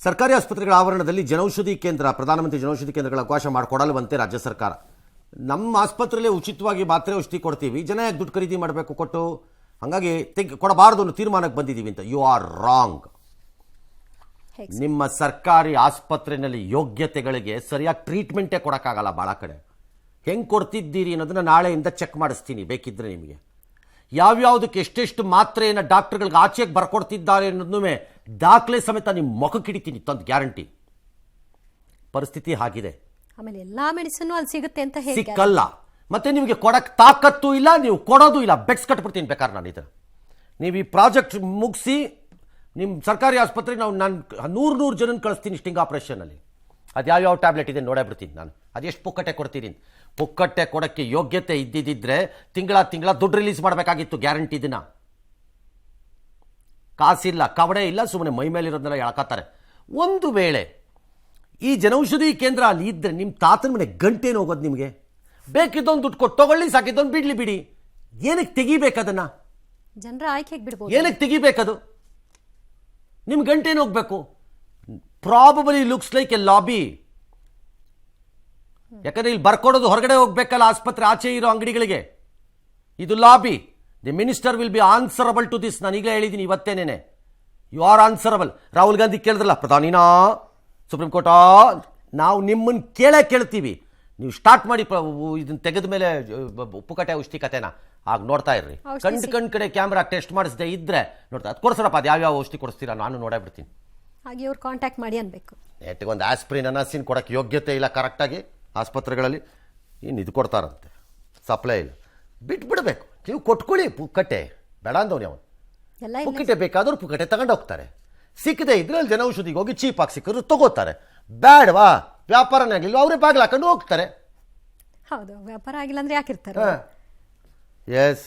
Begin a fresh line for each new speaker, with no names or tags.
ಸರ್ಕಾರಿ ಆಸ್ಪತ್ರೆಗಳ ಆವರಣದಲ್ಲಿ ಜನೌಷಧಿ ಕೇಂದ್ರ, ಪ್ರಧಾನಮಂತ್ರಿ ಜನೌಷಧಿ ಕೇಂದ್ರಗಳ ಅವಕಾಶ ಮಾಡಿಕೊಡಲ್ವಂತೆ ರಾಜ್ಯ ಸರ್ಕಾರ. ನಮ್ಮ ಆಸ್ಪತ್ರೆಯಲ್ಲಿ ಉಚಿತವಾಗಿ ಮಾತ್ರೆ ಔಷಧಿ ಕೊಡ್ತೀವಿ, ಜನ ಯಾಕೆ ದುಡ್ಡು ಖರೀದಿ ಮಾಡಬೇಕು ಕೊಟ್ಟು? ಹಾಗಾಗಿ ಕೊಡಬಾರ್ದು ಅನ್ನೋ ತೀರ್ಮಾನಕ್ಕೆ ಬಂದಿದ್ದೀವಿ ಅಂತ. You are wrong. ನಿಮ್ಮ ಸರ್ಕಾರಿ ಆಸ್ಪತ್ರೆಯಲ್ಲಿ ಯೋಗ್ಯತೆಗಳಿಗೆ ಸರಿಯಾಗಿ ಟ್ರೀಟ್ಮೆಂಟೇ ಕೊಡೋಕ್ಕಾಗಲ್ಲ. ಭಾಳ ಕಡೆ ಹೆಂಗೆ ಕೊಡ್ತಿದ್ದೀರಿ ಅನ್ನೋದನ್ನ ನಾಳೆಯಿಂದ ಚೆಕ್ ಮಾಡಿಸ್ತೀನಿ ಬೇಕಿದ್ರೆ ನಿಮಗೆ. ಯಾವ್ಯಾವುದಕ್ಕೆ ಎಷ್ಟೆಷ್ಟು ಮಾತ್ರೆಯನ್ನು ಡಾಕ್ಟರ್ಗಳಿಗೆ ಆಚೆಗೆ ಬರ್ಕೊಡ್ತಿದ್ದಾರೆ ಅನ್ನೋದನ್ನೂ ದಾಖಲೆ ಸಮೇತ ನಿಮ್ಮ ಮುಖಕ್ಕೆ ಹಿಡಿತೀನಿ ತಂದು, ಗ್ಯಾರಂಟಿ. ಪರಿಸ್ಥಿತಿ ಹಾಗಿದೆ.
ಆಮೇಲೆ ಎಲ್ಲಾ ಮೆಡಿಸಿನ್ ಅಲ್ಲಿ ಸಿಗುತ್ತೆ ಅಂತ ಹೇಳಿ
ಸಿಕ್ಕಲ್ಲ. ಮತ್ತೆ ನಿಮಗೆ ಕೊಡಕ್ಕೆ ತಾಕತ್ತು ಇಲ್ಲ, ನೀವು ಕೊಡೋದು ಇಲ್ಲ. ಬೆಕ್ಸ್ ಕಟ್ಬಿಡ್ತೀನಿ ಬೇಕಾದ್ರೆ ನಾನು. ಇದು ನೀವು ಈ ಪ್ರಾಜೆಕ್ಟ್ ಮುಗಿಸಿ ನಿಮ್ಮ ಸರ್ಕಾರಿ ಆಸ್ಪತ್ರೆಗೆ ನಾನು 100 ಜನನ ಕಳಿಸ್ತೀನಿ ಸ್ಟಿಂಗ್ ಆಪರೇಷನಲ್ಲಿ. ಅದು ಯಾವ್ಯಾವ ಟ್ಯಾಬ್ಲೆಟ್ ಇದೆ ನೋಡೇ ಬಿಡ್ತೀನಿ ನಾನು. ಅದೆಷ್ಟು ಪುಕ್ಕಟ್ಟೆ ಕೊಡ್ತೀನಿ. ಪುಕ್ಕಟ್ಟೆ ಕೊಡೋಕ್ಕೆ ಯೋಗ್ಯತೆ ಇದ್ದಿದ್ದರೆ ತಿಂಗಳ ದುಡ್ಡು ರಿಲೀಸ್ ಮಾಡಬೇಕಾಗಿತ್ತು, ಗ್ಯಾರಂಟಿ ದಿನ. ಕಾಸಿಲ್ಲ, ಕವಡೆ ಇಲ್ಲ, ಸುಮ್ಮನೆ ಮೈ ಮೇಲಿರೋದನ್ನೆಲ್ಲ ಎಳ್ಕೊತಾರೆ. ಒಂದು ವೇಳೆ ಈ ಜನೌಷಧಿ ಕೇಂದ್ರ ಅಲ್ಲಿ ಇದ್ದರೆ ನಿಮ್ಮ ತಾತನ ಮನೆ ಗಂಟೇನು ಹೋಗೋದು ನಿಮಗೆ? ಬೇಕಿದ್ದೊಂದು ದುಡ್ಡು ಕೊಟ್ಟು ತಗೊಳ್ಳಿ, ಸಾಕಿದ್ದೊಂದು ಬಿಡಿ. ಏನಕ್ಕೆ ತೆಗಿಬೇಕದನ್ನು?
ಜನರ ಆಯ್ಕೆಗೆ ಬಿಡ್ಬೋದು.
ಏನಕ್ಕೆ ತೆಗಿಬೇಕದು? ನಿಮ್ಮ ಗಂಟೇನು ಹೋಗ್ಬೇಕು? Probably looks like A lobby. ಯಾಕಂದ್ರೆ ಇಲ್ಲಿ ಬರ್ಕೊಡೋದು ಹೊರಗಡೆ ಹೋಗ್ಬೇಕಲ್ಲ, ಆಸ್ಪತ್ರೆ ಆಚೆ ಇರೋ ಅಂಗಡಿಗಳಿಗೆ. ಇದು lobby. The minister will be answerable to this. ನಾನು ಈಗಲೇ ಹೇಳಿದ್ದೀನಿ ಇವತ್ತೇನೇನೆ. You are answerable. Rahul Gandhi ಕೇಳಿದ್ರಲ್ಲ, ಪ್ರಧಾನಿನಾ ಸುಪ್ರೀಂ ಕೋರ್ಟಾ, ನಾವು ನಿಮ್ಮನ್ನು ಕೇಳ್ತೀವಿ. ನೀವು ಸ್ಟಾರ್ಟ್ ಮಾಡಿ ಇದನ್ನ ತೆಗೆದ ಮೇಲೆ ಉಪ್ಪುಕಟ್ಟೆ ಔಷಧಿ ಕತೆನ ಆಗ ನೋಡ್ತಾ ಇರ್ರಿ. ಕಣ್ ಕಡೆ ಕ್ಯಾಮ್ರಾ ಟೆಸ್ಟ್ ಮಾಡಿಸದೆ ಇದ್ರೆ ನೋಡ್ತಾ ಅದು ಕೊಡ್ಸರಪ್ಪ. ಅದು ಯಾವ್ಯಾವ ಔಷಧಿ ಕೊಡಿಸ್ತೀರಾ ನಾನು ನೋಡೇ ಬಿಡ್ತೀನಿ.
ಹಾಗೆ ಇವ್ರು ಕಾಂಟ್ಯಾಕ್ಟ್ ಮಾಡಿ ಅನ್ಬೇಕು.
ನೆಟ್ಟಿಗೊಂದು ಆಸ್ಪ್ರಿನ್ ಅನಾಸಿನ್ ಕೊಡೋಕ್ಕೆ ಯೋಗ್ಯತೆ ಇಲ್ಲ ಕರೆಕ್ಟಾಗಿ ಆಸ್ಪತ್ರೆಗಳಲ್ಲಿ. ಇನ್ನು ಇದು ಕೊಡ್ತಾರಂತೆ, ಸಪ್ಲೈ ಇಲ್ಲ. ಬಿಟ್ಬಿಡ್ಬೇಕು. ನೀವು ಕೊಟ್ಕೊಳ್ಳಿ ಪುಕ್ಕಟ್ಟೆ, ಬೇಡ ಅಂದವ್ನು ಅವನು. ಪುಕ್ಕಟ್ಟೆ ಬೇಕಾದ್ರೂ ಪುಕ್ಕಟ್ಟೆ ತಗೊಂಡು ಹೋಗ್ತಾರೆ. ಸಿಕ್ಕದೆ ಇದ್ರಲ್ಲಿ ಜನೌಷಧಿಗೆ ಹೋಗಿ ಚೀಪಾಗಿ ಸಿಕ್ಕಿದ್ರು ತಗೋತಾರೆ. ಬೇಡವಾ, ವ್ಯಾಪಾರನೇ ಆಗಿಲ್ಲ, ಅವರೇ ಬಾಗಿಲು ಹಾಕೊಂಡು ಹೋಗ್ತಾರೆ.
ಹೌದು, ವ್ಯಾಪಾರ ಆಗಿಲ್ಲ ಅಂದ್ರೆ ಯಾಕಿರ್ತಾರೆ?
ಎಸ್.